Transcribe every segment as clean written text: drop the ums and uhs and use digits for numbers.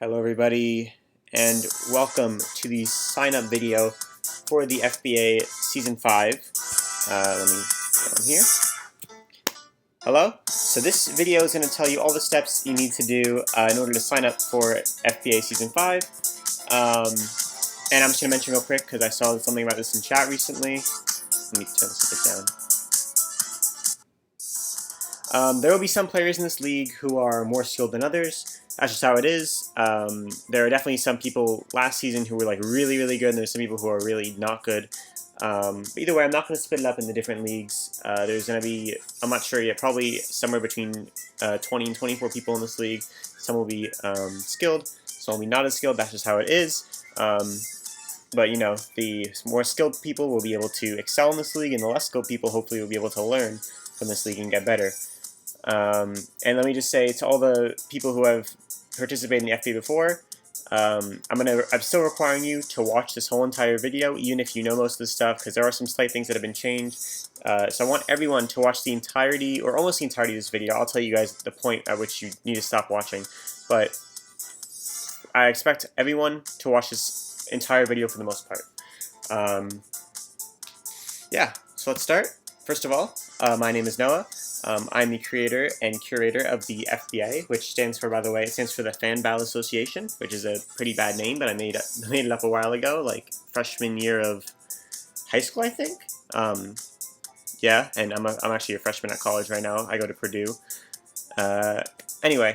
Hello everybody, and welcome to the sign-up video for the FBA Season 5. Let me get on here. Hello? So this video is going to tell you all the steps you need to do in order to sign up for FBA Season 5. And I'm just going to mention real quick because I saw something about this in chat recently. Let me turn this a bit down. There will be some players in this league who are more skilled than others. That's just how it is. There are definitely some people last season who were like really good, and there's some people who are really not good. But either way, I'm not going to split it up into different leagues. There's going to be, I'm not sure yet, probably somewhere between 20 and 24 people in this league. Some will be skilled, some will be not as skilled. That's just how it is. But you know, the more skilled people will be able to excel in this league, and the less skilled people hopefully will be able to learn from this league and get better. And let me just say to all the people who have participated in the FBA before, I'm still requiring you to watch this whole entire video, even if you know most of the stuff, because there are some slight things that have been changed. So I want everyone to watch the entirety, or almost the entirety of this video. I'll tell you guys the point at which you need to stop watching, but I expect everyone to watch this entire video for the most part. Yeah, so let's start. First of all, my name is Noah. I'm the creator and curator of the FBA, which stands for, by the way, it stands for the Fan Battle Association, which is a pretty bad name, but I made it up a while ago, like freshman year of high school, I think. Yeah, and I'm actually a freshman at college right now. I go to Purdue. Anyway,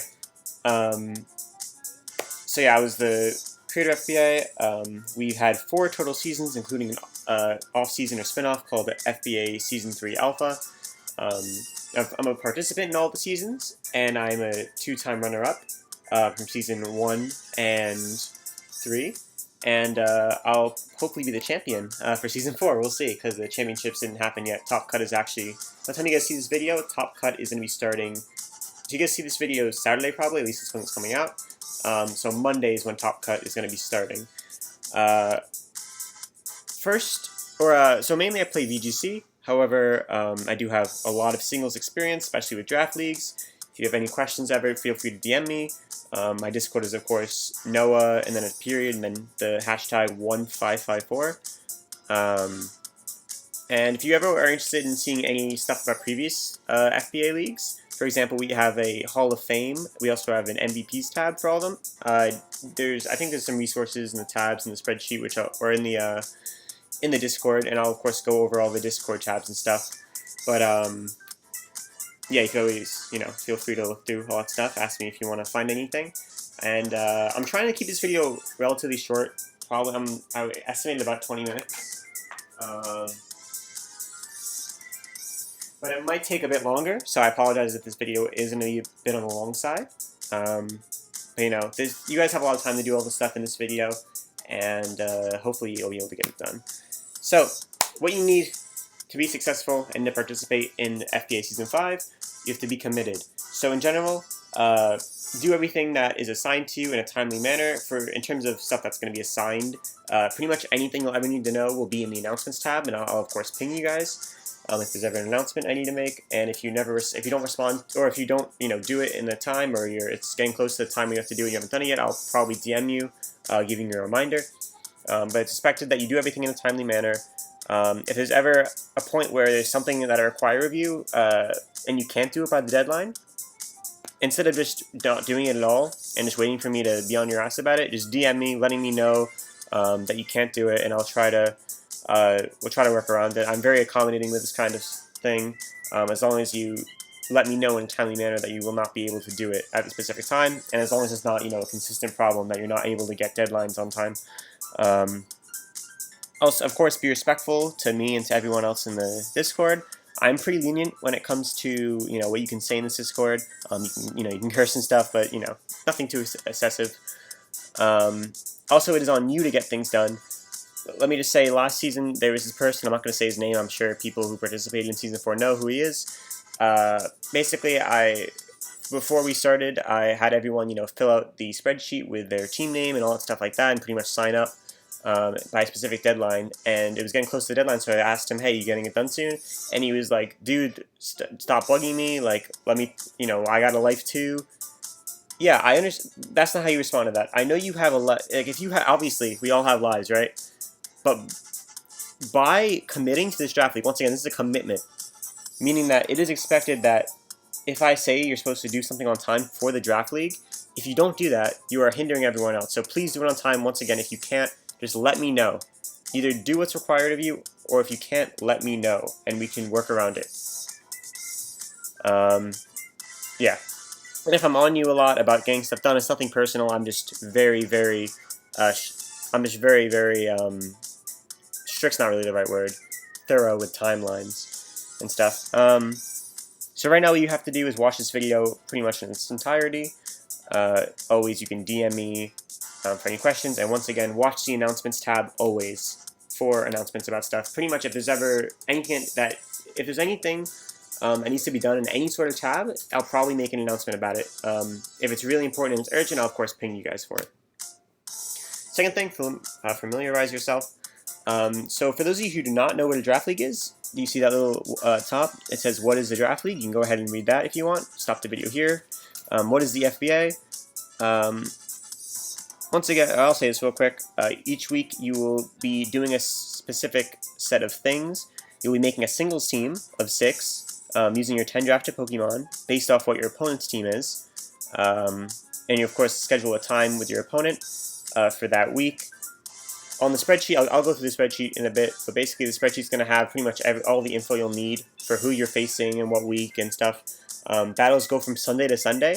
so yeah, I was the creator of FBA. We've had 4 total seasons, including an off-season or spin-off called the FBA Season 3 Alpha. I'm a participant in all the seasons, and I'm a 2-time runner-up from Season 1 and 3. And I'll hopefully be the champion for Season 4. We'll see, because the championships didn't happen yet. Top Cut is actually, by the time you guys see this video, Top Cut is going to be starting. So you guys see this video Saturday probably, at least it's when it's coming out. So Monday is when Top Cut is going to be starting. So mainly I play VGC. However, I do have a lot of singles experience, especially with draft leagues. If you have any questions ever, feel free to DM me. My Discord is, of course, Noah, and then a period, and then the hashtag 1554. And if you ever are interested in seeing any stuff about previous FBA leagues, for example, we have a Hall of Fame. We also have an MVPs tab for all of them. I think there's some resources in the tabs in the spreadsheet, which are in the Discord, and I'll of course go over all the Discord tabs and stuff. But yeah, you can always, you know, feel free to look through all that stuff. Ask me if you want to find anything. And I'm trying to keep this video relatively short. Probably I estimated about 20 minutes. But it might take a bit longer, so I apologize if this video is going to be a bit on the long side. But you know, you guys have a lot of time to do all the stuff in this video, and hopefully you'll be able to get it done. So, what you need to be successful and to participate in FBA Season 5, you have to be committed. So in general, do everything that is assigned to you in a timely manner. In terms of stuff that's going to be assigned, pretty much anything you'll ever need to know will be in the announcements tab, and I'll of course ping you guys if there's ever an announcement I need to make. And if you don't respond, or if you don't do it in the time, or it's getting close to the time you have to do it and you haven't done it yet, I'll probably DM you, giving you a reminder. But it's expected that you do everything in a timely manner. If there's ever a point where there's something that I require of you and you can't do it by the deadline, instead of just not doing it at all and just waiting for me to be on your ass about it, just DM me, letting me know that you can't do it, and we'll try to work around it. I'm very accommodating with this kind of thing, as long as you let me know in a timely manner that you will not be able to do it at a specific time, and as long as it's not a consistent problem that you're not able to get deadlines on time. Also, of course, be respectful to me and to everyone else in the Discord. I'm pretty lenient when it comes to what you can say in this Discord. You can curse and stuff, but nothing too excessive. Also, it is on you to get things done. Let me just say, last season there was this person. I'm not going to say his name. I'm sure people who participated in Season 4 know who he is. Basically, before we started, I had everyone fill out the spreadsheet with their team name and all that stuff like that, and pretty much sign up by a specific deadline. And it was getting close to the deadline, so I asked him, "Hey, you getting it done soon?" And he was like, "Dude, stop bugging me. Like, let me, I got a life too." Yeah, I understand. That's not how you respond to that. I know you have a lot. Like, if you have, obviously, we all have lives, right? But by committing to this draft league, once again, this is a commitment, meaning that it is expected that if I say you're supposed to do something on time for the draft league, if you don't do that, you are hindering everyone else. So please do it on time. Once again, if you can't, just let me know. Either do what's required of you, or if you can't, let me know, and we can work around it. Yeah. And if I'm on you a lot about getting stuff done, it's nothing personal. I'm just very, very, I'm just very, very, strict's not really the right word, thorough with timelines and stuff. So right now what you have to do is watch this video pretty much in its entirety. Always you can DM me for any questions, and once again, watch the announcements tab always for announcements about stuff. Pretty much if there's ever anything that, if there's anything that needs to be done in any sort of tab, I'll probably make an announcement about it. If it's really important and it's urgent, I'll of course ping you guys for it. Second thing, familiarize yourself. So for those of you who do not know what a draft league is, you see that little top? It says, what is the draft league? You can go ahead and read that if you want. Stop the video here. What is the FBA? Once again, I'll say this real quick. Each week you will be doing a specific set of things. You'll be making a singles team of 6 using your 10 drafted Pokemon based off what your opponent's team is. And you, of course, schedule a time with your opponent for that week. On the spreadsheet, I'll go through the spreadsheet in a bit, but basically the spreadsheet's going to have pretty much all the info you'll need for who you're facing and what week and stuff. Battles go from Sunday to Sunday.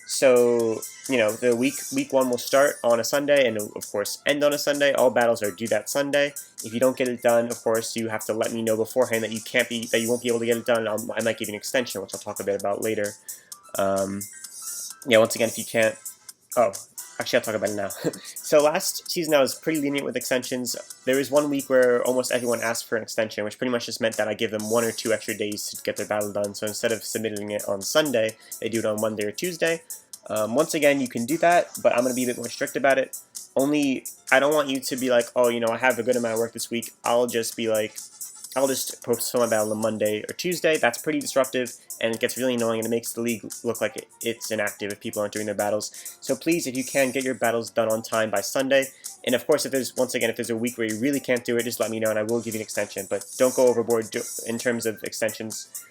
So, you know, the week 1 will start on a Sunday and of course end on a Sunday. All battles are due that Sunday. If you don't get it done, of course, you have to let me know beforehand that you won't be able to get it done. I might give you an extension, which I'll talk a bit about later. Yeah, once again, if you can't, actually, I'll talk about it now. So last season I was pretty lenient with extensions. There was one week where almost everyone asked for an extension, which pretty much just meant that I give them 1 or 2 extra days to get their battle done. So instead of submitting it on Sunday, they do it on Monday or Tuesday. Once again, you can do that, but I'm going to be a bit more strict about it. I don't want you to be like, oh, you know, I have a good amount of work this week. I'll just post my battle on Monday or Tuesday. That's pretty disruptive, and it gets really annoying, and it makes the league look like it's inactive if people aren't doing their battles. So please, if you can, get your battles done on time by Sunday. And of course, if there's a week where you really can't do it, just let me know, and I will give you an extension. But don't go overboard in terms of extensions.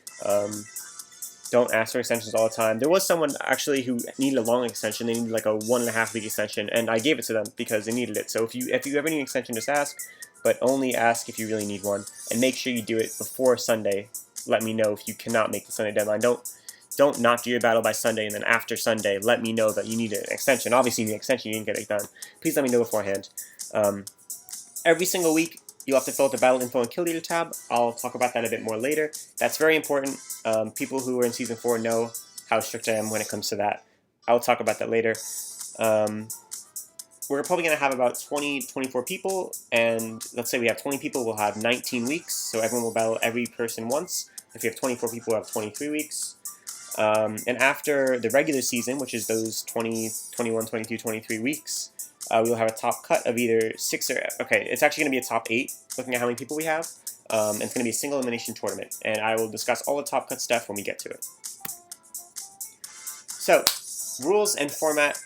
Don't ask for extensions all the time. There was someone actually who needed a long extension. They needed like a 1.5 week extension, and I gave it to them because they needed it. So if you ever need an extension, just ask, but only ask if you really need one, and make sure you do it before Sunday. Let me know if you cannot make the Sunday deadline. Don't not do your battle by Sunday, and then after Sunday, let me know that you need an extension. Obviously, you need an extension. You didn't get it done. Please let me know beforehand. Every single week, you'll have to fill out the battle info and kill leader tab. I'll talk about that a bit more later. That's very important. People who are in Season 4 know how strict I am when it comes to that. I'll talk about that later. We're probably going to have about 24 people, and let's say we have 20 people, we'll have 19 weeks, so everyone will battle every person once. If we have 24 people, we'll have 23 weeks. And after the regular season, which is those 20, 21, 22, 23 weeks, we'll have a top cut of either 6 or... Okay, it's actually going to be a top 8, looking at how many people we have. And it's going to be a single elimination tournament, and I will discuss all the top cut stuff when we get to it. So, rules and format.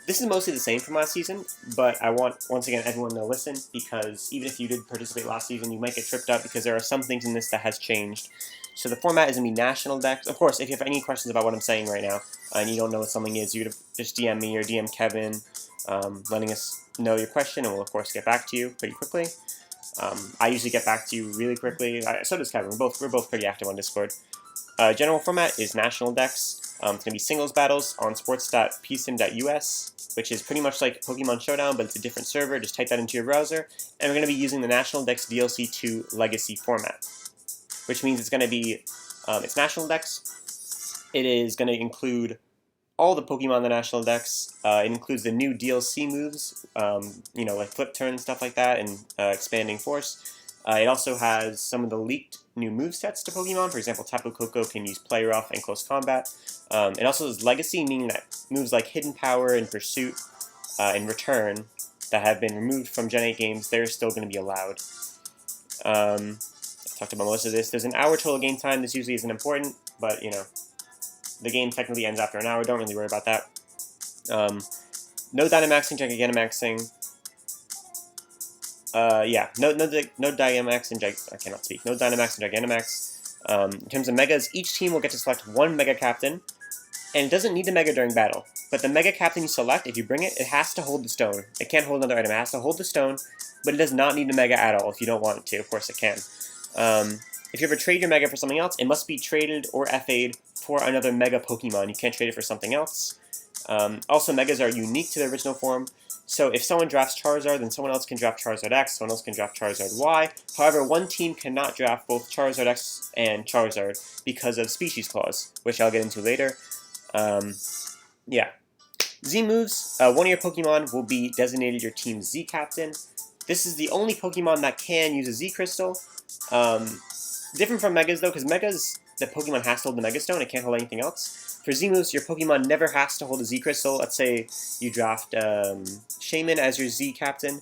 This is mostly the same from last season, but I want, once again, everyone to listen, because even if you did participate last season, you might get tripped up because there are some things in this that has changed. So the format is going to be national decks. Of course, if you have any questions about what I'm saying right now, and you don't know what something is, you could just DM me or DM Kevin, letting us know your question, and we'll, of course, get back to you pretty quickly. I usually get back to you really quickly. So does Kevin. We're both pretty active on Discord. General format is national decks. It's going to be singles battles on sports.psim.us, which is pretty much like Pokemon Showdown, but it's a different server. Just type that into your browser. And we're going to be using the National Dex DLC 2 Legacy format, which means it's going to be, it's National Dex. It is going to include all the Pokemon in the National Dex. It includes the new DLC moves, you know, like Flip Turn and stuff like that, and Expanding Force. It also has some of the leaked new movesets to Pokemon. For example, Tapu Koko can use Play Rough and Close Combat. It also has Legacy, meaning that moves like Hidden Power and Pursuit and Return that have been removed from Gen 8 games, they're still going to be allowed. I talked about most of this. There's an hour total game time. This usually isn't important, but, you know, the game technically ends after an hour. Don't really worry about that. No Dynamaxing, Gigantamaxing. Yeah, no Dynamax and I cannot speak. No Dynamax and Gigantamax. In terms of Megas, each team will get to select one Mega Captain, and it doesn't need the Mega during battle. But the Mega Captain you select, if you bring it, it has to hold the stone. It can't hold another item. It has to hold the stone, but it does not need the Mega at all if you don't want it to. Of course it can. If you ever trade your Mega for something else, it must be traded or FA'd for another Mega Pokemon. You can't trade it for something else. Also, Megas are unique to their original form, so if someone drafts Charizard, then someone else can draft Charizard X, someone else can draft Charizard Y. However, one team cannot draft both Charizard X and Charizard because of Species Clause, which I'll get into later. Yeah. Z moves, one of your Pokemon will be designated your team's Z Captain. This is the only Pokemon that can use a Z Crystal. Different from Megas, though, because Megas, the Pokemon has to hold the Mega Stone, it can't hold anything else. For Z moves, your Pokemon never has to hold a Z Crystal. Let's say you draft Shaman as your Z Captain.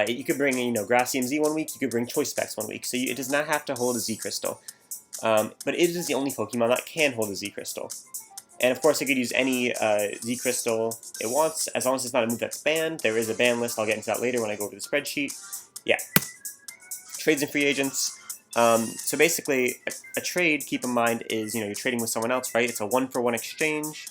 You could bring, Grassy Z one week, you could bring Choice Specs one week, so it does not have to hold a Z Crystal. But it is the only Pokemon that can hold a Z Crystal. And of course, it could use any Z Crystal it wants, as long as it's not a move that's banned. There is a ban list, I'll get into that later when I go over the spreadsheet. Yeah. Trades and free agents. So basically, a trade, keep in mind, is, you're trading with someone else, right? It's a 1-for-1 exchange,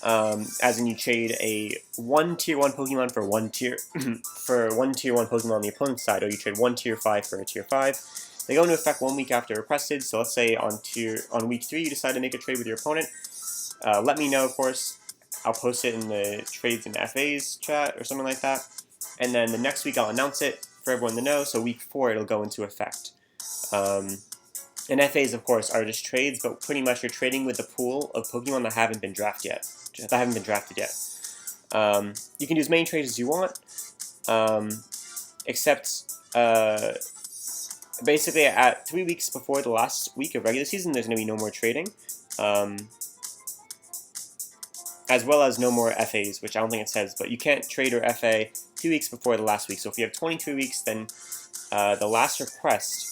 as in you trade a 1 Tier 1 Pokemon for one Tier 1 Pokemon on the opponent's side, or you trade 1 Tier 5 for a Tier 5. They go into effect 1 week after requested, so let's say on week 3 you decide to make a trade with your opponent. Let me know, of course. I'll post it in the trades and FAs chat or something like that. And then the next week I'll announce it for everyone to know, so week 4 it'll go into effect. And FAs, of course, are just trades, but pretty much you're trading with a pool of Pokemon that haven't been drafted yet. You can do as many trades as you want, except basically at 3 weeks before the last week of regular season, there's going to be no more trading, as well as no more FAs, which I don't think it says, but you can't trade or FA 2 weeks before the last week. So if you have 23 weeks, then the last request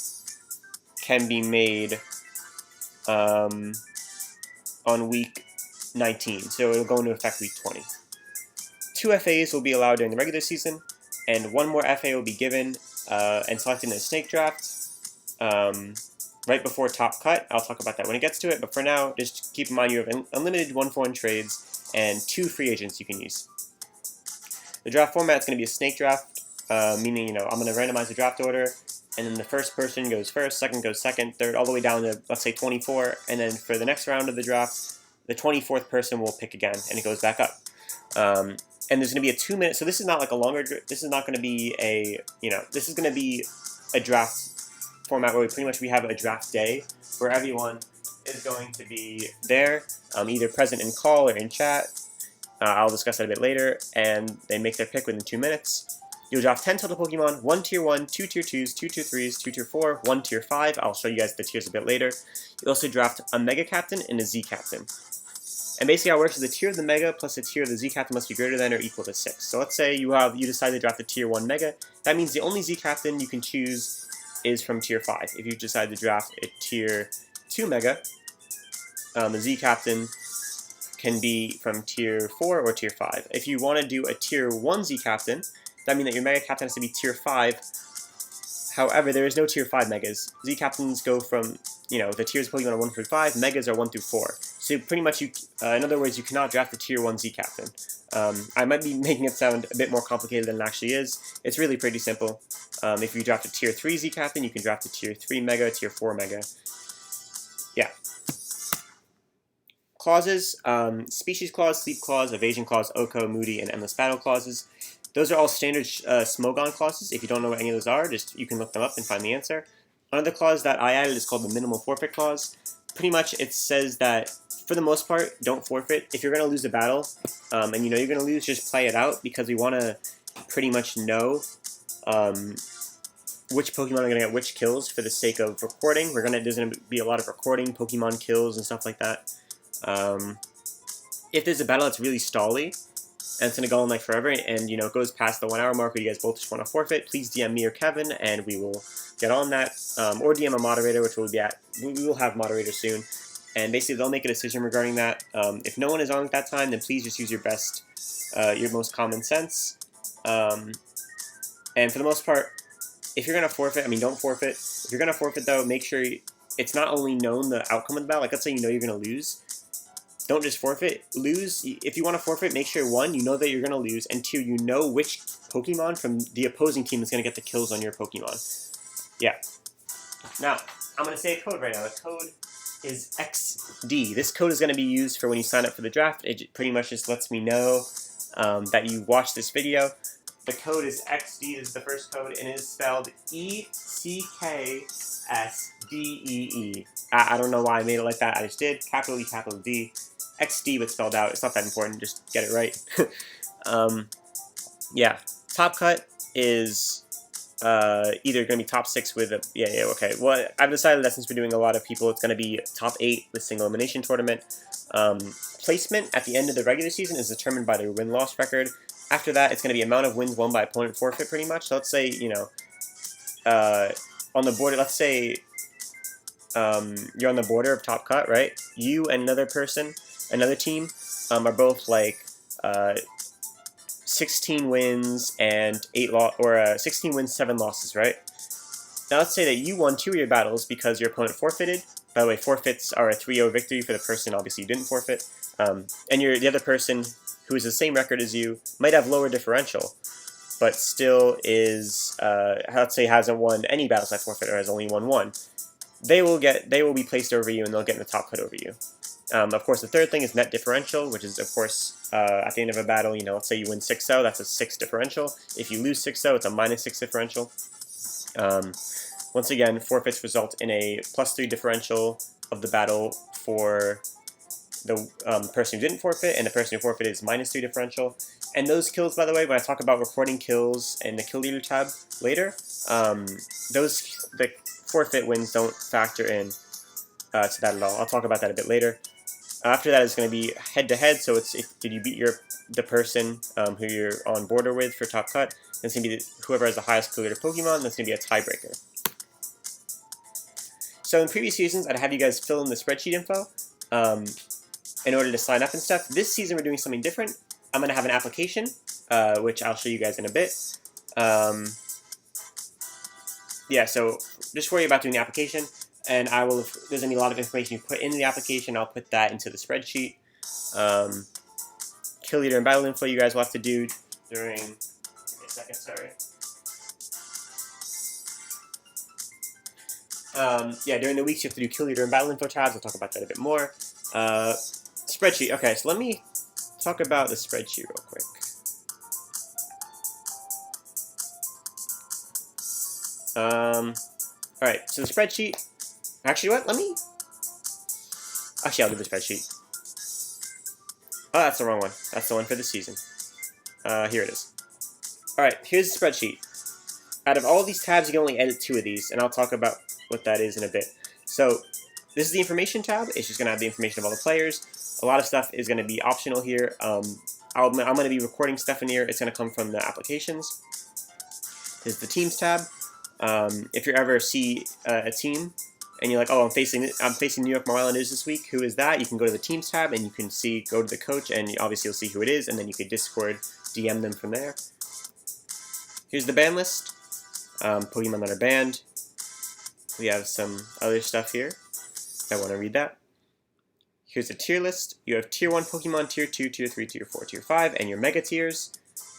can be made on week 19, so it'll go into effect week 20. 2 FAs will be allowed during the regular season, and 1 more FA will be given and selected in a snake draft right before top cut. I'll talk about that when it gets to it, but for now, just keep in mind you have unlimited 1-for-1 trades and 2 free agents you can use. The draft format is going to be a snake draft, meaning, I'm going to randomize the draft order, and then the first person goes first, second goes second, third, all the way down to, let's say, 24, and then for the next round of the draft, the 24th person will pick again, and it goes back up. And there's going to be a 2-minute, so this is not like a longer, this is not going to be a, this is going to be a draft format where we have a draft day, where everyone is going to be there, either present in call or in chat. I'll discuss that a bit later, and they make their pick within 2 minutes. You'll draft 10 total Pokemon, 1 Tier 1, 2 Tier 2s, 2 Tier 3s, 2 Tier 4, 1 Tier 5. I'll show you guys the tiers a bit later. You'll also draft a Mega Captain and a Z Captain. And basically how it works is the tier of the Mega plus the tier of the Z Captain must be greater than or equal to 6. So let's say you decide to draft a Tier 1 Mega. That means the only Z Captain you can choose is from Tier 5. If you decide to draft a Tier 2 Mega, the Z Captain can be from Tier 4 or Tier 5. If you want to do a Tier 1 Z Captain, that means that your Mega Captain has to be Tier 5. However, there is no Tier 5 Megas. Z Captains go from, the tiers of Pokemon are 1 through 5, Megas are 1 through 4. So pretty much, in other words, you cannot draft a Tier 1 Z Captain. I might be making it sound a bit more complicated than it actually is. It's really pretty simple. If you draft a Tier 3 Z Captain, you can draft a Tier 3 Mega, Tier 4 Mega. Yeah. Clauses, Species Clause, Sleep Clause, Evasion Clause, Oko, Moody, and Endless Battle Clauses. Those are all standard Smogon clauses. If you don't know what any of those are, you can look them up and find the answer. Another clause that I added is called the Minimal Forfeit Clause. Pretty much it says that, for the most part, don't forfeit. If you're going to lose a battle, and you're going to lose, just play it out, because we want to pretty much know which Pokemon are going to get which kills for the sake of recording. There's going to be a lot of recording, Pokemon kills, and stuff like that. If there's a battle that's really stally, and it's going to go on like forever, and it goes past the 1 hour mark where you guys both just want to forfeit, please DM me or Kevin, and we will get on that, or DM a moderator, which we will have moderators soon, and basically they'll make a decision regarding that. If no one is on at that time, then please just use your best, your most common sense. And for the most part, if you're gonna forfeit, I mean, don't forfeit. If you're gonna forfeit, though, make sure it's not only known the outcome of the battle. Like, let's say you know you're gonna lose. Don't just forfeit. Lose. If you want to forfeit, make sure, one, you know that you're gonna lose, and two, you know which Pokemon from the opposing team is gonna get the kills on your Pokemon. Yeah. Now, I'm gonna say a code right now. The code is XD. This code is gonna be used for when you sign up for the draft. It pretty much just lets me know that you watched this video. The code is XD. This is the first code, and it is spelled ECKSDEE. I don't know why I made it like that. I just did. Capital E, capital D. XD, but spelled out. It's not that important. Just get it right. Yeah. Top cut is either going to be top 6 with a... Yeah, okay. Well, I've decided that since we're doing a lot of people, it's going to be top 8 with single elimination tournament. Placement at the end of the regular season is determined by their win-loss record. After that, it's going to be amount of wins won by opponent forfeit, pretty much. So let's say, you know, on the border, let's say you're on the border of top cut, right? You and another person, another team, are both like 16 wins and 16 wins, 7 losses, right? Now let's say that you won 2 of your battles because your opponent forfeited. By the way, forfeits are a 3-0 victory for the person obviously you didn't forfeit. And the other person who is the same record as you might have lower differential, but still is, let's say, hasn't won any battles by forfeit or has only won 1. They will be placed over you and they'll get in the top cut over you. Of course, the third thing is net differential, which is, of course, at the end of a battle, you know, let's say you win 6-0, that's a 6 differential. If you lose 6-0, it's a -6 differential. Once again, forfeits result in a +3 differential of the battle for the person who didn't forfeit, and the person who forfeited is -3 differential. And those kills, by the way, when I talk about recording kills in the kill leader tab later, the forfeit wins don't factor in to that at all. I'll talk about that a bit later. After that is going to be head-to-head, so it's did you beat the person who you're on border with for top cut. It's going to be whoever has the highest kill leader Pokemon. That's going to be a tiebreaker. So in previous seasons, I'd have you guys fill in the spreadsheet info in order to sign up and stuff. This season, we're doing something different. I'm going to have an application, which I'll show you guys in a bit. Yeah, so just worry about doing the application, and I will, if there's a lot of information you put in the application, I'll put that into the spreadsheet. Kill leader and battle info you guys will have to do during, give me a second, sorry. Yeah, during the weeks you have to do kill leader and battle info tabs. I'll talk about that a bit more. Spreadsheet. Okay, so let me talk about the spreadsheet real quick. Alright, so the spreadsheet. Actually, what? Actually, I'll do the spreadsheet. Oh, that's the wrong one. That's the one for the season. Here it is. Alright, here's the spreadsheet. Out of all these tabs, you can only edit 2 of these, and I'll talk about what that is in a bit. So, this is the information tab. It's just going to have the information of all the players. A lot of stuff is going to be optional here. I'm going to be recording stuff in here. It's going to come from the applications. This is the teams tab. If you ever see a team and you're like, oh, I'm facing New York Islanders this week, who is that? You can go to the teams tab and you can go to the coach, and obviously you'll see who it is, and then you could Discord DM them from there. Here's the ban list. Pokemon that are banned. We have some other stuff here. I want to read that. Here's a tier list. You have Tier 1 Pokemon, Tier 2, Tier 3, Tier 4, Tier 5, and your Mega Tiers.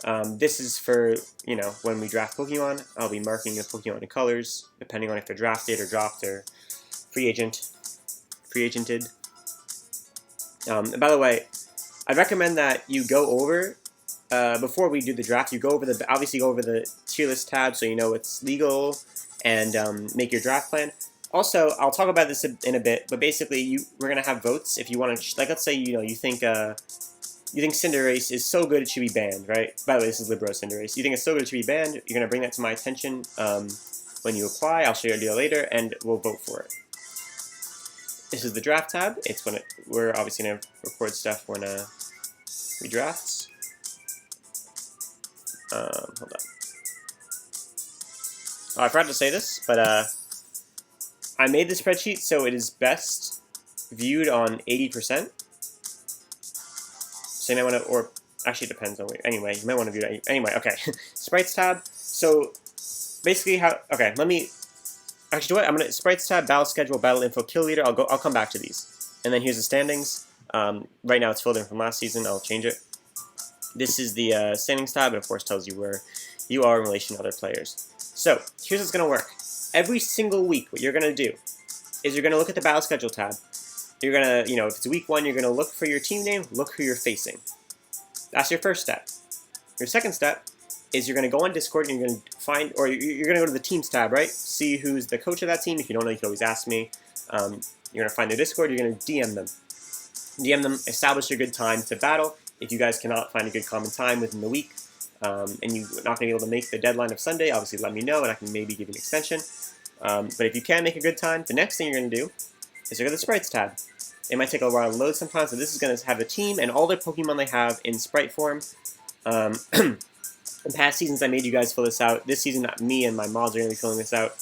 This is for, you know, when we draft Pokemon. I'll be marking the Pokemon in colors, depending on if they're drafted or dropped or free agented. By the way, I'd recommend that you go over, before we do the draft, you obviously go over the tier list tab so you know it's legal, and make your draft plan. Also, I'll talk about this in a bit, but basically, we're gonna have votes if you want to. Like, let's say you think Cinderace is so good it should be banned, right? By the way, this is Libero Cinderace. You think it's so good it should be banned. You're gonna bring that to my attention when you apply. I'll show you a deal later, and we'll vote for it. This is the draft tab. It's when we're obviously gonna record stuff when we draft. Hold on. Oh, I forgot to say this, but I made the spreadsheet so it is best viewed on 80%. So you might want to, or actually it depends on what, anyway, you might want to view it anyway. Okay, sprites tab. So basically how, okay, let me, actually, what I'm gonna, sprites tab, battle schedule, battle info, kill leader. I'll come back to these. And then here's the standings. Right now it's filled in from last season. I'll change it. This is the standings tab. It of course tells you where you are in relation to other players. So here's what's gonna work. Every single week, what you're gonna do is you're gonna look at the battle schedule tab. You're gonna, you know, if it's week 1, you're gonna look for your team name, look who you're facing. That's your first step. Your second step is you're gonna go on Discord and you're gonna find, or you're gonna go to the teams tab, right? See who's the coach of that team. If you don't know, you can always ask me. You're gonna find their Discord. You're gonna DM them. DM them. Establish a good time to battle. If you guys cannot find a good common time within the week, and you're not gonna be able to make the deadline of Sunday, obviously let me know and I can maybe give you an extension. But if you can make a good time, the next thing you're gonna do is go to the sprites tab. It might take a while to load sometimes, so this is going to have the team and all their Pokemon they have in sprite form. In past seasons, I made you guys fill this out. This season, me and my mods are going to be filling this out.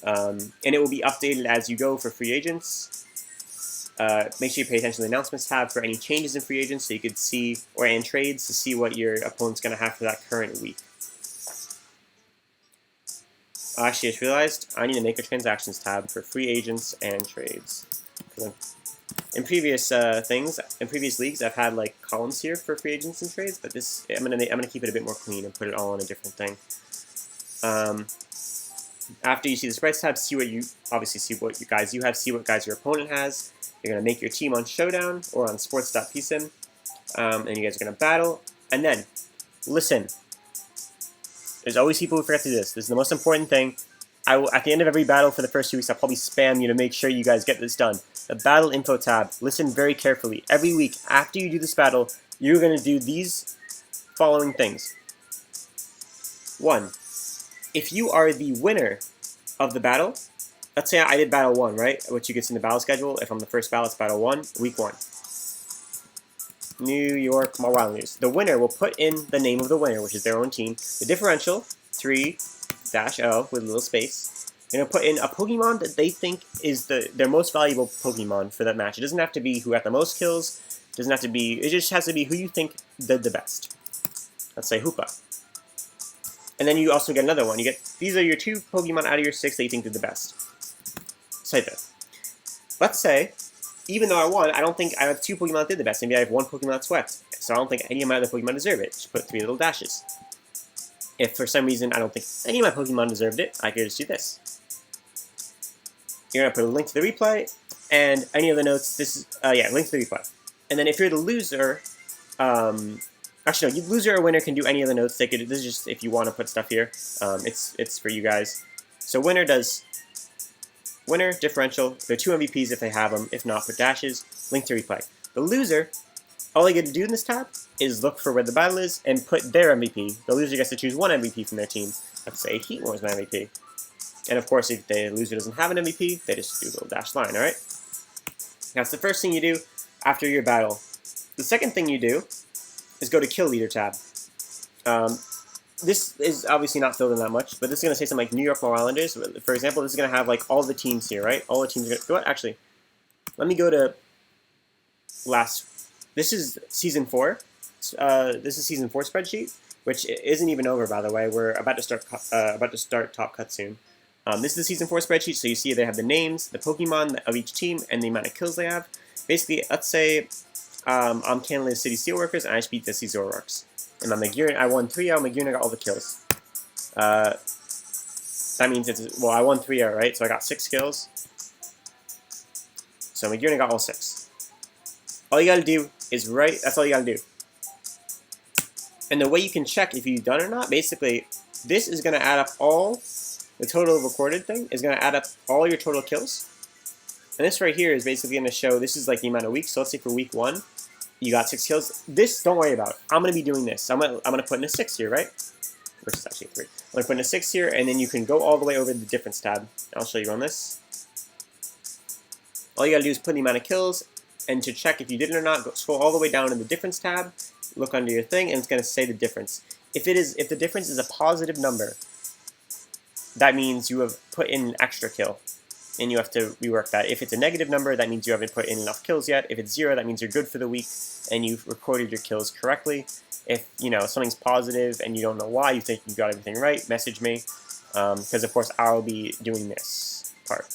And it will be updated as you go for free agents. Make sure you pay attention to the announcements tab for any changes in free agents so you could see, or in trades, to see what your opponent's going to have for that current week. Actually, I just realized I need to make a transactions tab for free agents and trades. In previous in previous leagues, I've had like columns here for free agents and trades, but this I'm gonna keep it a bit more clean and put it all on a different thing. After you see the sprites tab, see what you see what guys you have, see what guys your opponent has. You're gonna make your team on Showdown or on sports.psim, and you guys are gonna battle. And then, listen. There's always people who forget to do this. This is the most important thing. I will, at the end of every battle for the first 2 weeks, I'll probably spam you to make sure you guys get this done. The battle info tab. Listen very carefully. Every week, after you do this battle, you're going to do these following things. 1. If you are the winner of the battle, let's say I did battle 1, right? Which you can see in the battle schedule. If I'm the first battle, it's battle 1, week 1. New York Wild News. The winner will put in the name of the winner, which is their own team. The differential, 3-0 with a little space. They're going to put in a Pokemon that they think is their most valuable Pokemon for that match. It doesn't have to be who had the most kills. It doesn't have to be. It just has to be who you think did the best. Let's say Hoopa. And then you also get another one. You get these are your 2 Pokemon out of your 6 that you think did the best. Say that. Let's say, even though I won, I don't think I have 2 Pokemon that did the best. Maybe I have 1 Pokemon that swept. So I don't think any of my other Pokemon deserve it. Just put 3 little dashes. If for some reason I don't think any of my Pokemon deserved it, I could just do this. You're going to put a link to the replay, and any of the notes, this is, link to the replay. And then if you're the loser, actually no, loser or winner can do any of the notes. This is just if you want to put stuff here. It's for you guys. So winner does winner, differential, they're 2 MVPs if they have them, if not, put dashes, link to replay. The loser, all they get to do in this tab is look for where the battle is and put their MVP. The loser gets to choose 1 MVP from their team. Let's say Heat Wars my MVP. And of course, if the loser doesn't have an MVP, they just do a little dash line, alright? That's the first thing you do after your battle. The second thing you do is go to Kill Leader tab. This is obviously not filled in that much, but this is going to say something like New York Islanders. For example, this is going to have like all the teams here, right? All the teams are going to... Actually, let me go to this is Season 4. This is Season 4 spreadsheet, which isn't even over, by the way. We're about to start Top Cut soon. This is the Season 4 spreadsheet, so you see they have the names, the Pokemon of each team, and the amount of kills they have. Basically, let's say I'm Canada City Steelworkers, and I just beat the Zoroarks. And I won 3-0, Maguna got all the kills. That means I won 3-0, right? So I got 6 kills. So Maguna got all 6. All you gotta do is that's all you gotta do. And the way you can check if you've done it or not, basically, this is gonna add up the total recorded thing is gonna add up all your total kills. And this right here is basically gonna show, this is like the amount of weeks. So let's say for week 1, you got 6 kills. This, don't worry about it. I'm gonna be doing this. I'm gonna put in a 6 here, right? Which is actually 3. I'm gonna put in a 6 here, and then you can go all the way over to the difference tab. I'll show you on this. All you gotta do is put in the amount of kills, and to check if you did it or not, scroll all the way down in the difference tab, look under your thing, and it's gonna say the difference. If the difference is a positive number, that means you have put in an extra kill. and you have to rework that. If it's a negative number, that means you haven't put in enough kills yet. If it's 0, that means you're good for the week and you've recorded your kills correctly. If something's positive and you don't know why, you think you got everything right, message me, because of course I'll be doing this part.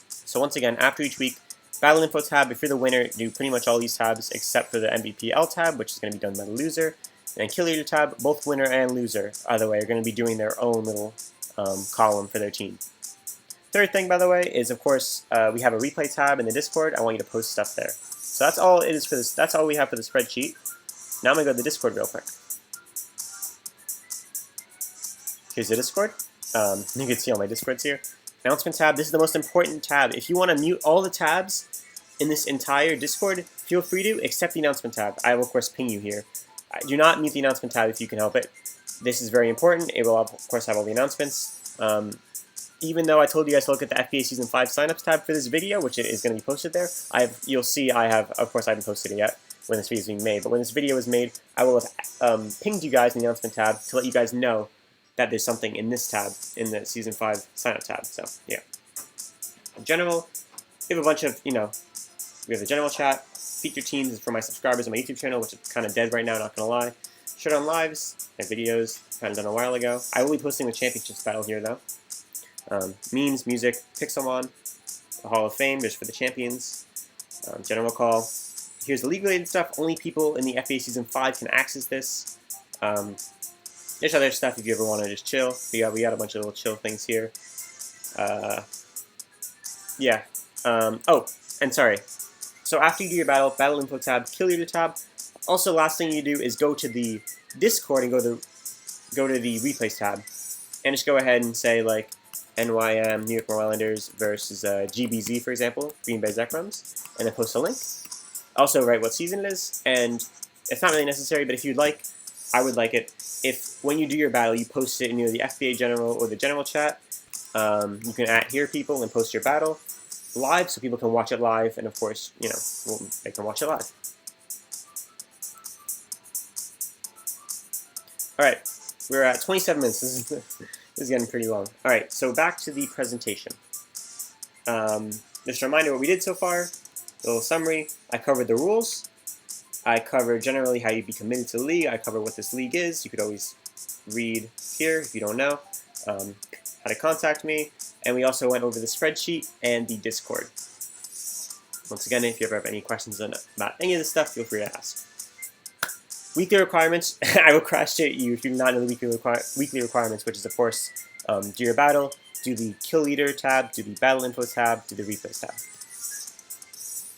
So once again, after each week, Battle Info tab, if you're the winner, do pretty much all these tabs except for the MVP L tab, which is going to be done by the loser. And Kill Leader tab, both winner and loser, either way, are going to be doing their own little column for their team. Third thing, by the way, is of course we have a replay tab in the Discord. I want you to post stuff there. So that's all it is for this. That's all we have for the spreadsheet. Now I'm gonna go to the Discord real quick. Here's the Discord. You can see all my Discords here. Announcement tab. This is the most important tab. If you want to mute all the tabs in this entire Discord, feel free to, except the announcement tab. I will of course ping you here. Do not mute the announcement tab if you can help it. This is very important. It will of course have all the announcements. Even though I told you guys to look at the FBA Season 5 signups tab for this video, which is going to be posted there, you'll see I have, of course I haven't posted it yet when this video is being made, but when this video is made, I will have pinged you guys in the announcement tab to let you guys know that there's something in this tab, in the Season 5 signup tab, so yeah. In general, we have a bunch of, we have the general chat, feature teams for my subscribers on my YouTube channel, which is kind of dead right now, not going to lie. Showdown lives, my videos, kind of done a while ago. I will be posting the championships battle here though. Memes, music, Pixelmon, the Hall of Fame, just for the champions, general call. Here's the league-related stuff. Only people in the FBA Season 5 can access this. There's other stuff if you ever want to just chill. We got a bunch of little chill things here. Yeah. Oh, and sorry. So after you do your battle info tab, Kill Leader tab. Also, last thing you do is go to the Discord and go to the replays tab, and just go ahead and say like NYM New York Islanders versus GBZ, for example, Green Bay Zekrums, and then post a link. Also write what season it is, and it's not really necessary, but if you'd like, I would like it if when you do your battle, you post it in either the FBA general or the general chat. You can @here people and post your battle live so people can watch it live, and of course, they can watch it live. Alright, we're at 27 minutes. This is getting pretty long. Alright, so back to the presentation. Just a reminder what we did so far. A little summary. I covered the rules. I covered generally how you be committed to the league. I covered what this league is. You could always read here if you don't know. How to contact me. And we also went over the spreadsheet and the Discord. Once again, if you ever have any questions about any of this stuff, feel free to ask. Weekly requirements. I will crash it you if you're not in the weekly requirements, which is of course do your battle, do the Kill Leader tab, do the Battle Info tab, do the Replays tab.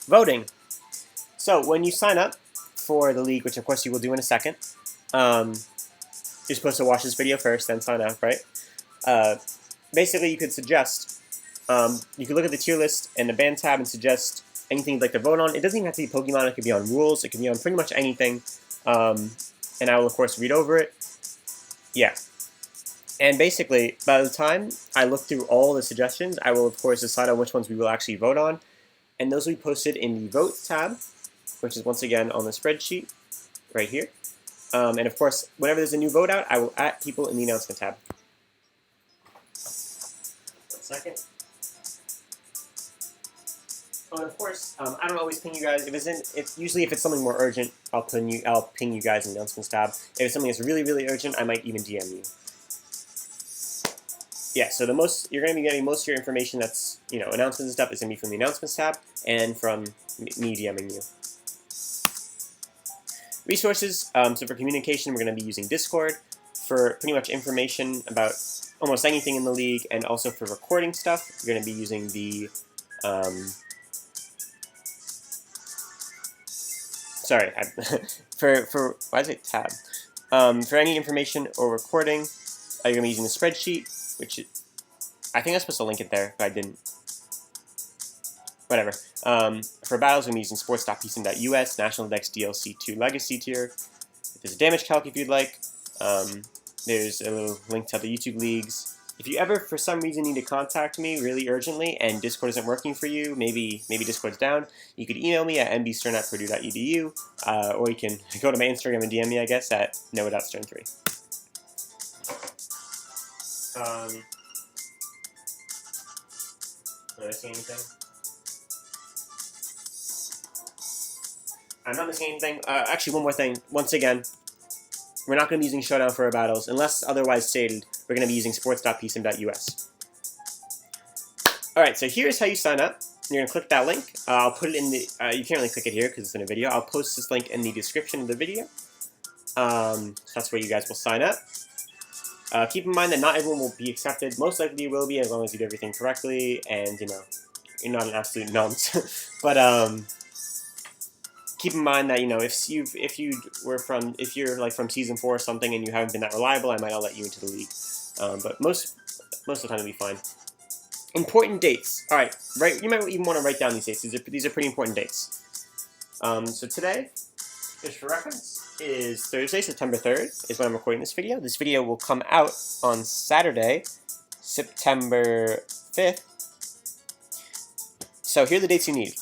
Voting. So when you sign up for the league, which of course you will do in a second, you're supposed to watch this video first, then sign up, right? Basically, you could suggest, you could look at the tier list and the band tab and suggest anything you'd like to vote on. It doesn't even have to be Pokemon. It could be on rules. It could be on pretty much anything. And I will, of course, read over it. Yeah. And basically, by the time I look through all the suggestions, I will, of course, decide on which ones we will actually vote on. And those will be posted in the Vote tab, which is once again on the spreadsheet right here. And of course, whenever there's a new vote out, I will @ people in the announcement tab. 1 second. Oh, and of course, I don't always ping you guys. Usually if it's something more urgent, I'll ping you guys in the announcements tab. If it's something that's really, really urgent, I might even DM you. Yeah, so you're going to be getting most of your information that's, announcements and stuff is going to be from the announcements tab and from me DMing you. Resources, so for communication, we're going to be using Discord. For pretty much information about almost anything in the league, and also for recording stuff, you're going to be using the, sorry, why is it tab? For any information or recording, you're going to be using the spreadsheet, which I think I'm supposed to link it there, but I didn't. Whatever. For battles, I'm using sports.psim.us, National Index DLC2 Legacy tier. There's a damage calc if you'd like. There's a little link to the YouTube leagues. If you ever, for some reason, need to contact me really urgently and Discord isn't working for you, maybe Discord's down, you could email me at mbstern@purdue.edu, or you can go to my Instagram and DM me, I guess, at noah.stern3. Am I missing anything? I'm not missing anything. Actually, one more thing. Once again, we're not going to be using Showdown for our battles. Unless otherwise stated, we're going to be using sports.psim.us. Alright, so here's how you sign up. You're going to click that link. I'll put it in the... you can't really click it here because it's in a video. I'll post this link in the description of the video. So that's where you guys will sign up. Keep in mind that not everyone will be accepted. Most likely you will be as long as you do everything correctly and, you know, you're not an absolute nonce. But, keep in mind that, you know, if you're like from season 4 or something and you haven't been that reliable, I might not let you into the league. But most of the time it'll be fine. Important dates. All right, you might even want to write down these dates. These are pretty important dates. So today, just for reference, is Thursday, September 3rd, is when I'm recording this video. This video will come out on Saturday, September 5th. So here are the dates you need.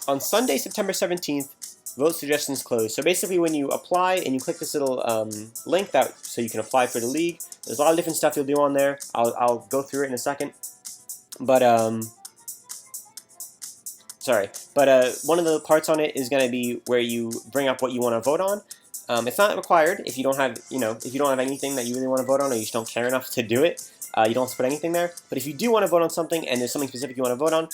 On Sunday, September 17th, vote suggestions closed. So basically when you apply and you click this little link so you can apply for the league, there's a lot of different stuff you'll do on there. I'll go through it in a second. But, one of the parts on it is going to be where you bring up what you want to vote on. It's not required if you don't have, if you don't have anything that you really want to vote on or you just don't care enough to do it. You don't have to put anything there. But if you do want to vote on something and there's something specific you want to vote on,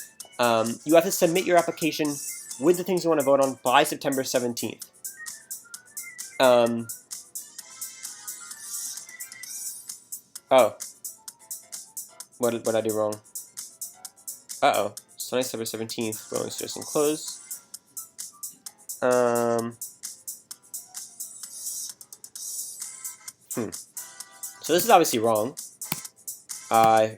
you have to submit your application with the things you want to vote on by September 17th. Oh. What did I do wrong? Uh-oh. Sunday, September 17th, voting suggestion closed. So this is obviously wrong. I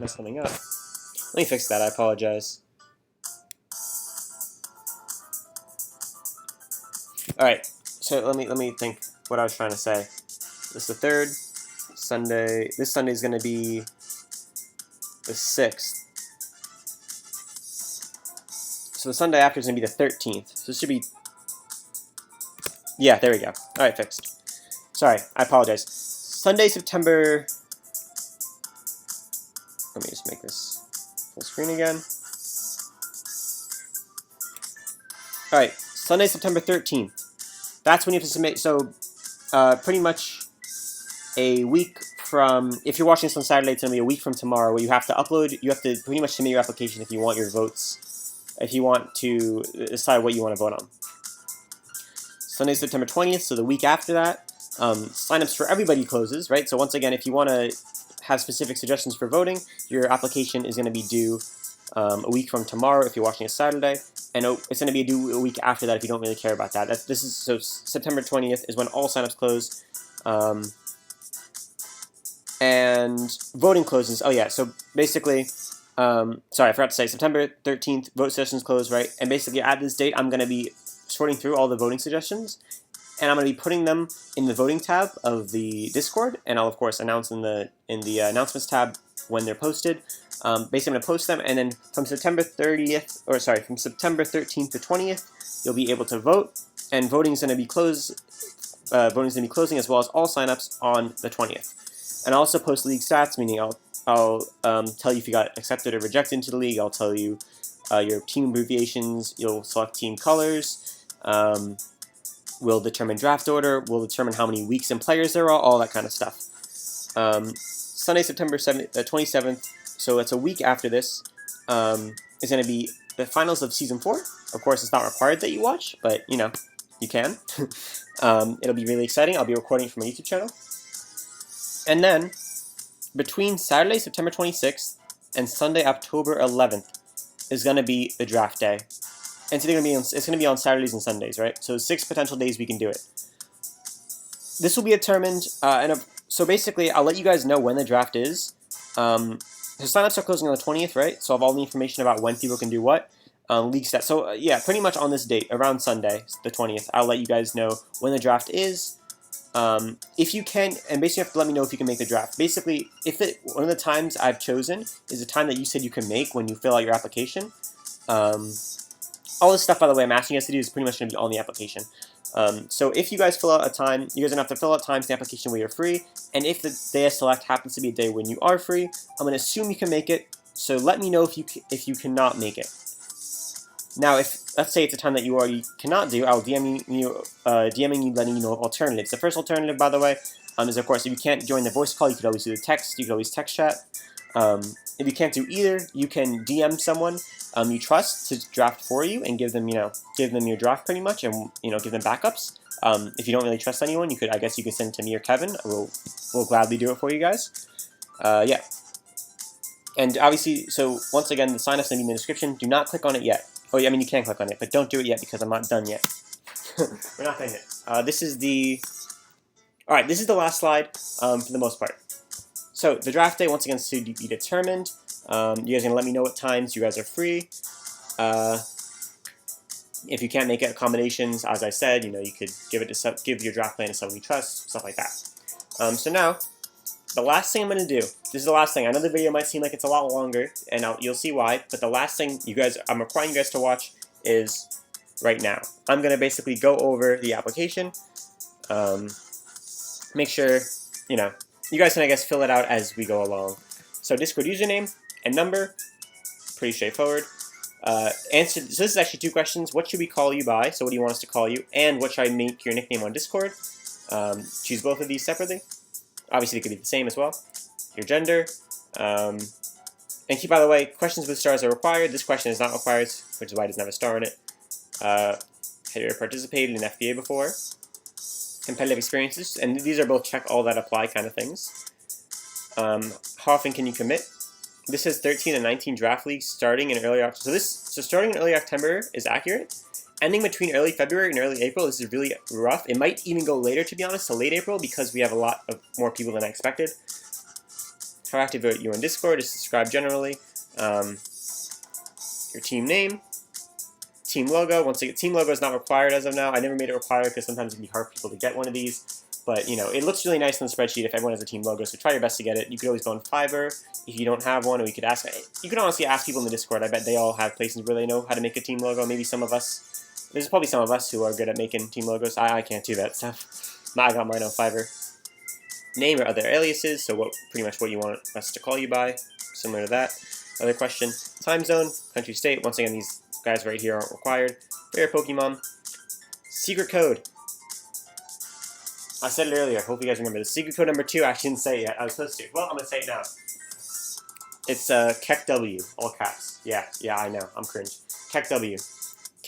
messed something up. Let me fix that, I apologize. Alright, so let me think what I was trying to say. This is the 3rd. Sunday. This Sunday is going to be the 6th. So the Sunday after is going to be the 13th. So this should be... Yeah, there we go. Alright, fixed. Sorry, I apologize. Sunday, September... Let me just make this full screen again. Alright, Sunday, September 13th. That's when you have to submit. So, pretty much a week from... If you're watching this on Saturday, it's going to be a week from tomorrow where you have to upload... You have to pretty much submit your application if you want your votes... If you want to decide what you want to vote on. Sunday, September 20th, so the week after that, signups for everybody closes, right? So once again, if you want to have specific suggestions for voting, your application is going to be due a week from tomorrow if you're watching a Saturday, and it's going to be due a week after that if you don't really care about that. So September 20th is when all signups close, and voting closes. Oh yeah, so basically. Sorry, I forgot to say, September 13th, vote sessions close, right? And basically at this date, I'm going to be sorting through all the voting suggestions, and I'm going to be putting them in the voting tab of the Discord, and I'll of course announce in the announcements tab when they're posted. Basically, I'm going to post them, and then from September 13th to 20th, you'll be able to vote, and voting is going to be closing as well as all signups on the 20th. And I'll also post league stats, meaning I'll tell you if you got accepted or rejected into the league. I'll tell you your team abbreviations. You'll select team colors. We'll determine draft order. We'll determine how many weeks and players there are. All that kind of stuff. Sunday, September 27th. So it's a week after this. Is going to be the finals of season 4. Of course, it's not required that you watch, but you know you can. It'll be really exciting. I'll be recording it from my YouTube channel, and then. Between Saturday, September 26th, and Sunday, October 11th, is going to be the draft day. And it's going to be on Saturdays and Sundays, right? So 6 potential days we can do it. This will be determined, so basically, I'll let you guys know when the draft is. The signups are closing on the 20th, right? So I'll have all the information about when people can do what. League stats. So yeah, pretty much on this date, around Sunday, the 20th, I'll let you guys know when the draft is. If you can, and basically you have to let me know if you can make the draft. Basically, one of the times I've chosen is the time that you said you can make when you fill out your application. All this stuff, by the way, I'm asking you guys to do is pretty much going to be on the application. So if you guys fill out a time, you guys are going to have to fill out times in the application where you're free, and if the day I select happens to be a day when you are free, I'm going to assume you can make it, So let me know if you cannot make it. Now, if let's say it's a time that you already cannot do, I'll DMing you, letting you know alternatives. The first alternative, by the way, is of course if you can't join the voice call, you could always do the text. You could always text chat. If you can't do either, you can DM someone you trust to draft for you and give them your draft pretty much, and give them backups. If you don't really trust anyone, I guess you could send it to me or Kevin. We'll gladly do it for you guys. Yeah. And obviously, so once again, the sign-up's going to be in the description. Do not click on it yet. Oh, yeah, I mean, you can click on it, but don't do it yet because I'm not done yet. We're not done yet. This is the last slide for the most part. So the draft day, once again, is to be determined. You guys are going to let me know what times you guys are free. If you can't make it, accommodations, as I said, you could give your draft plan to someone you trust, stuff like that. So now, the last thing I'm going to do, this is the last thing. I know the video might seem like it's a lot longer, and you'll see why, but the last thing I'm requiring you guys to watch is right now. I'm going to basically go over the application, make sure, you guys can, I guess, fill it out as we go along. So Discord username and number, pretty straightforward. So this is actually 2 questions. What should we call you by? So what do you want us to call you? And what should I make your nickname on Discord? Choose both of these separately. Obviously, they could be the same as well. Your gender. And by the way, questions with stars are required. This question is not required, which is why it doesn't have a star in it. Have you ever participated in FBA before? Competitive experiences. And these are both check all that apply kind of things. How often can you commit? This says 13 and 19 draft leagues starting in early October. So starting in early October is accurate. Ending between early February and early April, this is really rough. It might even go later, to be honest, to late April, because we have a lot of more people than I expected. How active are you on Discord? Is subscribe generally. Your team name. Team logo. Once again, team logo is not required as of now. I never made it required because sometimes it can be hard for people to get one of these. But, it looks really nice in the spreadsheet if everyone has a team logo, so try your best to get it. You could always go on Fiverr if you don't have one, or you could honestly ask people in the Discord. I bet they all have places where they know how to make a team logo. Maybe some of us. There's probably some of us who are good at making team logos. I can't do that stuff. I got mine on Fiverr. Name or other aliases, so pretty much what you want us to call you by, similar to that. Other question, time zone, country, state. Once again, these guys right here aren't required. Favorite Pokemon. Secret code. I said it earlier, hope you guys remember. The secret code number 2, I shouldn't say it yet. I was supposed to. Well, I'm going to say it now. It's KEKW, all caps. Yeah, I know. I'm cringe. KEKW.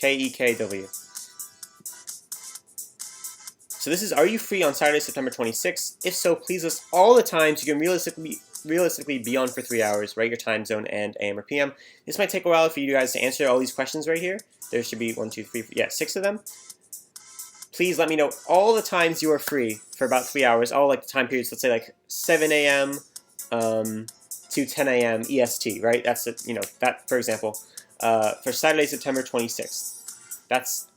KEKW. So this is, are you free on Saturday, September 26th? If so, please list all the times you can realistically be on for 3 hours. Write your time zone and AM or PM. This might take a while for you guys to answer all these questions right here. There should be 6 of them. Please let me know all the times you are free for about 3 hours, all like the time periods, let's say like 7 a.m. To 10 a.m. EST, right? That's that, for example, for Saturday, September 26th. That's,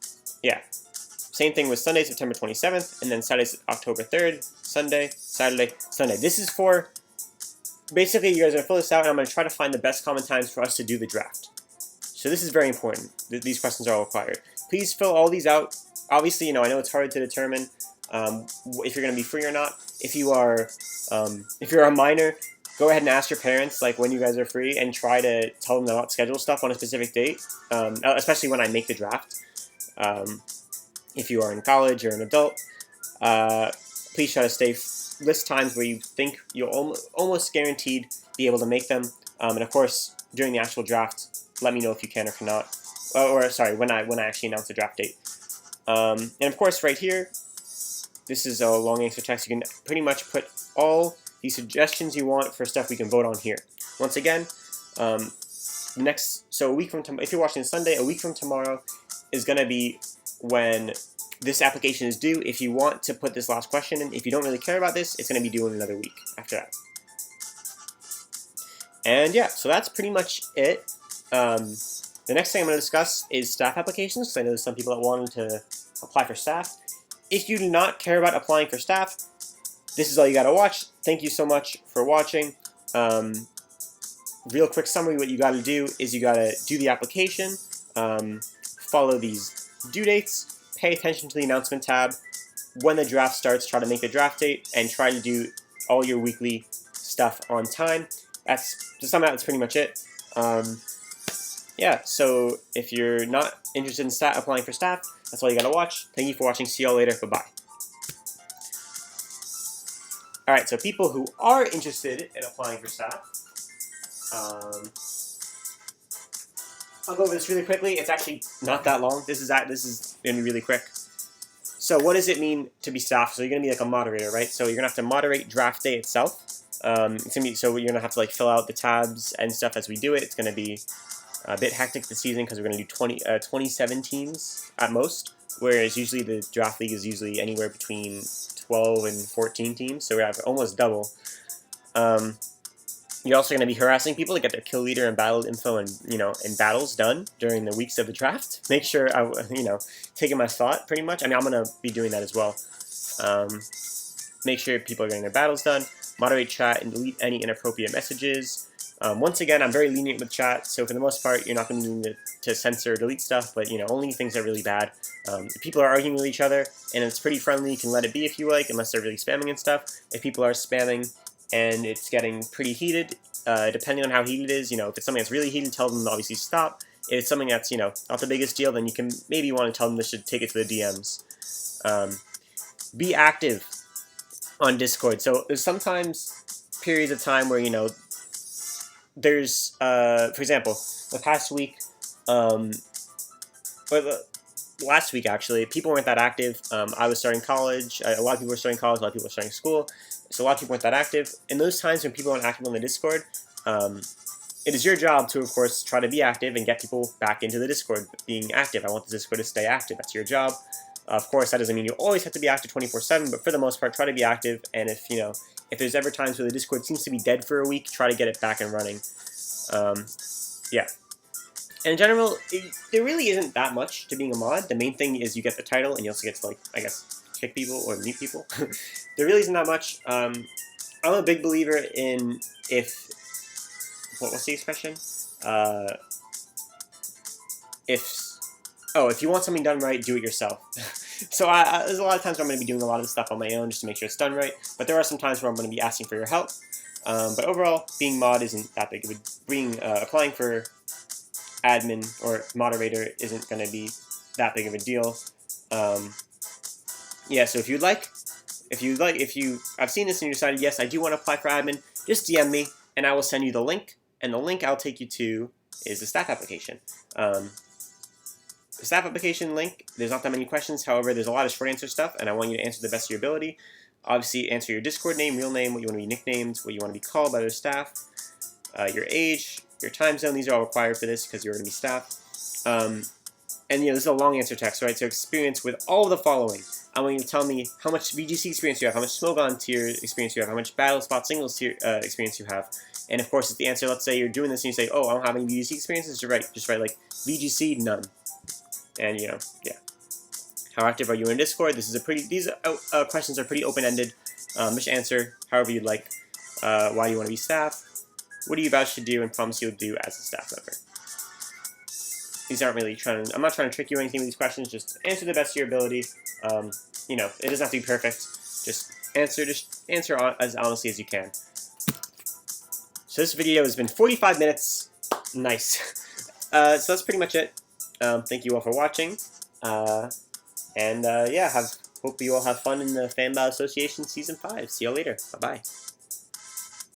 yeah. Same thing with Sunday, September 27th, and then Saturday, October 3rd, Sunday, Saturday, Sunday. This is for, basically, you guys are going to fill this out, and I'm going to try to find the best common times for us to do the draft. So this is very important. These questions are all required. Please fill all these out. Obviously, I know it's hard to determine if you're going to be free or not. If you're a minor, go ahead and ask your parents like when you guys are free, and try to tell them to not schedule stuff on a specific date, especially when I make the draft. If you are in college or an adult, please try to list times where you think you'll almost guaranteed be able to make them. And of course, during the actual draft, let me know if you can or cannot. Sorry, when I actually announce the draft date. And of course, right here, this is a long answer text. You can pretty much put all the suggestions you want for stuff we can vote on here. Once again, so a week from tomorrow, if you're watching Sunday, a week from tomorrow is going to be when this application is due. If you want to put this last question in, if you don't really care about this, it's going to be due in another week after that. And yeah, so that's pretty much it. The next thing I'm going to discuss is staff applications, because I know there's some people that wanted to apply for staff. If you do not care about applying for staff, this is all you got to watch. Thank you so much for watching. Real quick summary, what you got to do is you got to do the application, follow these due dates, pay attention to the announcement tab. When the draft starts, try to make the draft date, and try to do all your weekly stuff on time. to sum out, that's pretty much it. Yeah, so if you're not interested in applying for staff, that's all you gotta watch. Thank you for watching. See y'all later. Bye-bye. Alright, so people who are interested in applying for staff, I'll go over this really quickly. It's actually not that long. This is going to be really quick. So what does it mean to be staff? So you're going to be like a moderator, right? So you're going to have to moderate draft day itself. It's gonna be, so you're going to have to like fill out the tabs and stuff as we do it. It's going to be a bit hectic this season because we're going to do 27 teams at most, whereas usually the draft league is usually anywhere between 12 and 14 teams, so we have almost double. You're also going to be harassing people to get their kill leader and battle info and and battles done during the weeks of the draft. Make sure taking my spot pretty much. I mean, I'm going to be doing that as well. Make sure people are getting their battles done. Moderate chat and delete any inappropriate messages. Once again, I'm very lenient with chat, so for the most part, you're not going to need to censor or delete stuff, but only things that are really bad. If people are arguing with each other and it's pretty friendly, you can let it be if you like, unless they're really spamming and stuff. If people are spamming and it's getting pretty heated, depending on how heated it is, if it's something that's really heated, tell them to obviously stop. If it's something that's, not the biggest deal, then you can maybe want to tell them they should take it to the DMs. Be active on Discord. So there's sometimes periods of time where, there's, for example, the past week, last week actually, people weren't that active. I was starting college. A lot of people were starting college. A lot of people were starting school. So a lot of people weren't that active. In those times when people aren't active on the Discord, it is your job to, of course, try to be active and get people back into the Discord being active. I want the Discord to stay active. That's your job. Of course, that doesn't mean you always have to be active 24/7, but for the most part, try to be active. And if there's ever times where the Discord seems to be dead for a week, try to get it back and running. Yeah. And in general, there really isn't that much to being a mod. The main thing is you get the title, and you also get to, I guess, kick people or mute people. There really isn't that much. I'm a big believer in what's the expression? If you want something done right, do it yourself. So there's a lot of times where I'm going to be doing a lot of this stuff on my own just to make sure it's done right, but there are some times where I'm going to be asking for your help. But overall, being mod isn't that big. Applying for admin or moderator isn't going to be that big of a deal. Yeah, so if I've seen this and you decided, yes, I do want to apply for admin, just DM me and I will send you the link. And the link I'll take you to is the staff application. The staff application link, there's not that many questions. However, there's a lot of short answer stuff, and I want you to answer the best of your ability. Obviously, answer your Discord name, real name, what you want to be nicknamed, what you want to be called by other staff, your age, your time zone. These are all required for this because you're going to be staff. And this is a long answer text, right? So experience with all of the following. I want you to tell me how much VGC experience you have, how much Smogon tier experience you have, how much Battle Spot Singles tier experience you have. And of course, if the answer, let's say you're doing this and you say, oh, I don't have any VGC experiences, just write like VGC, none. And yeah. How active are you in Discord? These questions are pretty open-ended. Just answer however you'd like. Why do you want to be staff? What do you vouch to do and promise you'll do as a staff member? These aren't really I'm not trying to trick you or anything with these questions. Just answer the best of your ability. It doesn't have to be perfect. Just answer as honestly as you can. So this video has been 45 minutes. Nice. So that's pretty much it. Thank you all for watching. Hope you all have fun in the Fan Battle Association Season 5. See you all later. Bye-bye.